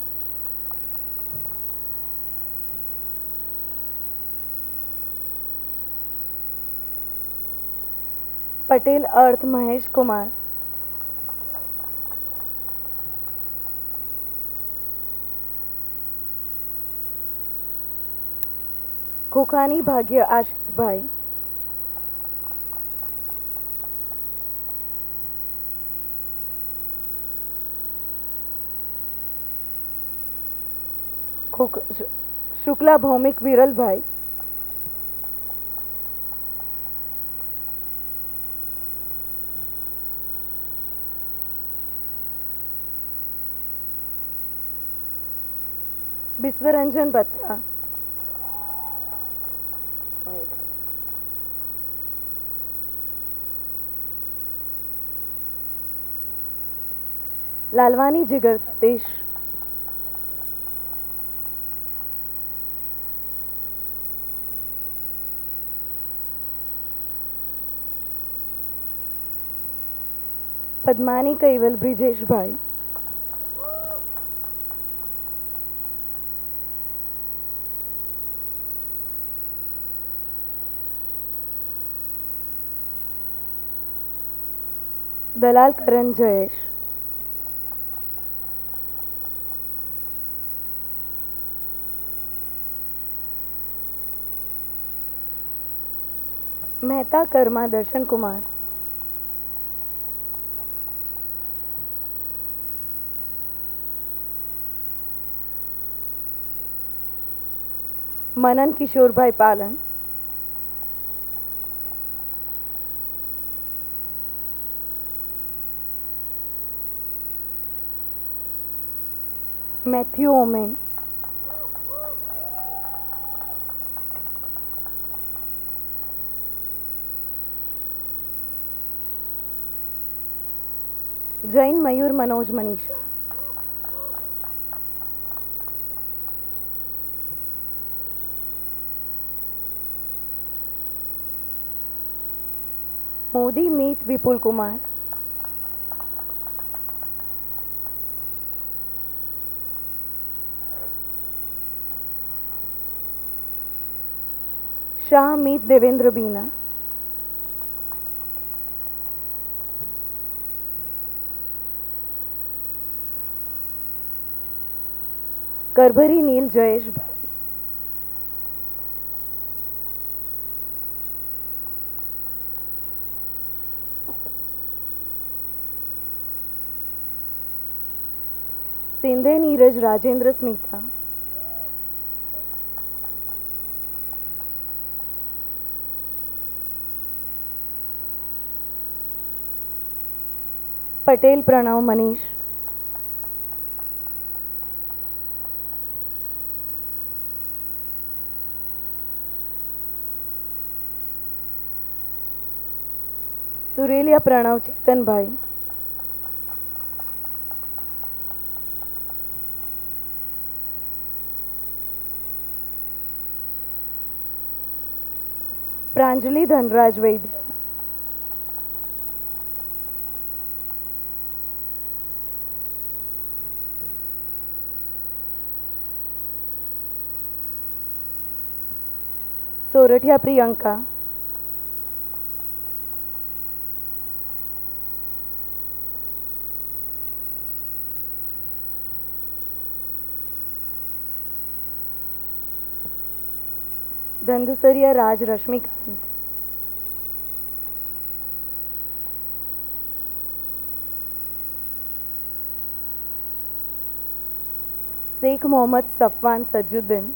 Patel Arth Mahesh Kumar, Kokhani Bhagya Ashit Bhai, Shukla Bhaumik Viral Bhai, Biswaranjan Batra. Lalwani Jigar Satish. Padmani Kaival Brijesh Bhai. Dalal Karan Jayesh. Mehta Karma Darshan Kumar. Manan Kishore Bhai Palan. Matthew Omen. Jain Mayur Manoj Manisha. Modi Meet Vipul Kumar. Shah Meet Devendra Bina. Karbhari Neil Jayesh Bhai. Sindhe Neeraj Rajendra Smita. Patel Pranav Manish. Surelia Pranav Chetan Bhai. Pranjali Dhanraj Vaidya. Sorathia Priyanka. Dandusaria Raj Rashmikant. Sheikh Mohammad Safwan Sajuddin.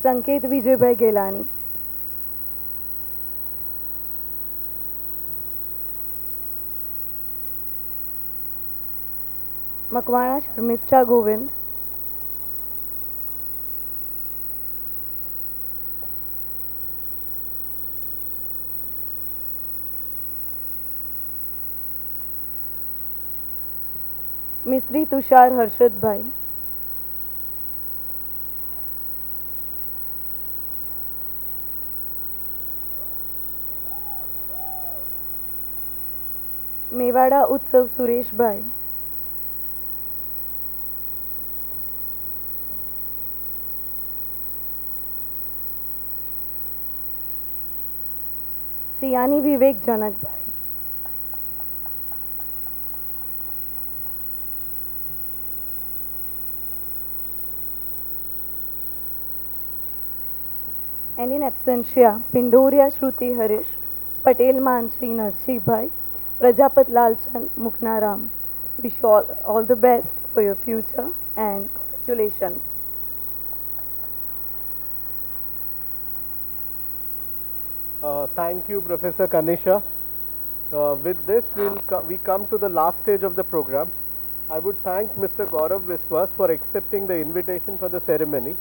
Sanket Vijay Gelani. Makwana Sharmishta Govind. Mistri Tushar Harshad Bhai. Mewada उत्सव सुरेश भाई. सियानी विवेक जनक भाई. And in absentia, Pindoria Shruti Harish, Patel Manshi Narshi Bhai, Prajapat Lalchand Muknaram. Wish you all the best for your future and congratulations. Thank you, Professor Kanisha. With this, we come to the last stage of the program. I would thank Mr. Gaurav Viswas for accepting the invitation for the ceremony.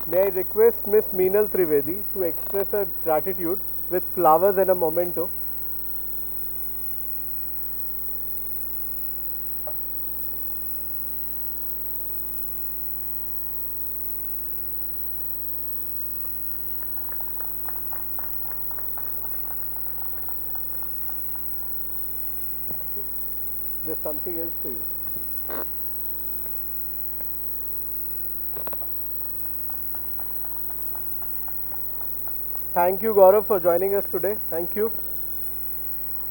May I request Ms. Meenal Trivedi to express her gratitude with flowers and a memento. There's something else to you. Thank you, Gaurav, for joining us today. Thank you.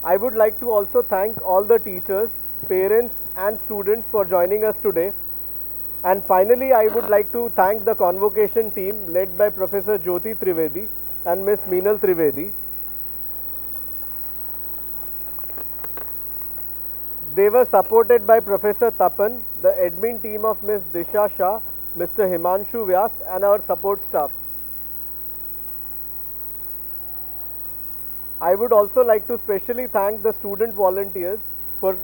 I would like to also thank all the teachers, parents and students for joining us today. And finally, I would like to thank the convocation team led by Professor Jyoti Trivedi and Ms. Meenal Trivedi. They were supported by Professor Tapan, the admin team of Ms. Disha Shah, Mr. Himanshu Vyas and our support staff. I would also like to specially thank the student volunteers for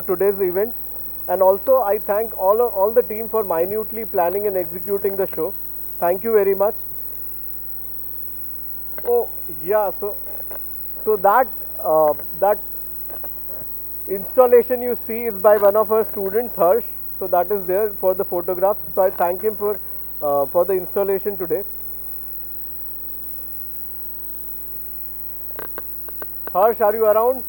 today's event, and also I thank all the team for minutely planning and executing the show. Thank you very much. Oh yeah, so that installation you see is by one of our students, Harsh. So that is there for the photograph. So I thank him for the installation today. Harsh, are you around?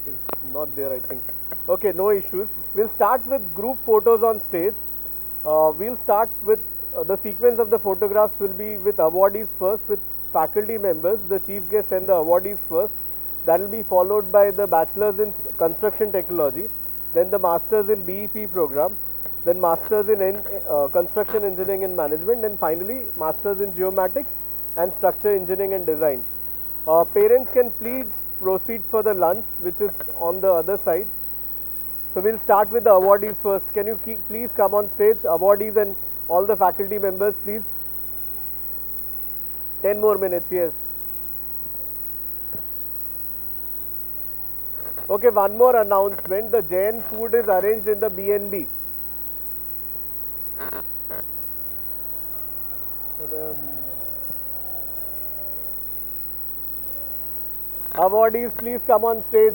He's not there, I think. Okay, no issues. We'll start with group photos on stage. We'll start with the sequence of the photographs will be with awardees first, with faculty members, the chief guest and the awardees first. That will be followed by the bachelor's in construction technology, then the master's in BEP program, then master's in construction engineering and management, and finally master's in geomatics and structure engineering and design. Parents can please proceed for the lunch, which is on the other side. So we'll start with the awardees first. Can you please come on stage, awardees and all the faculty members, please? 10 more minutes, yes. Okay, one more announcement. The Jain food is arranged in the B&B. Awardees, please come on stage.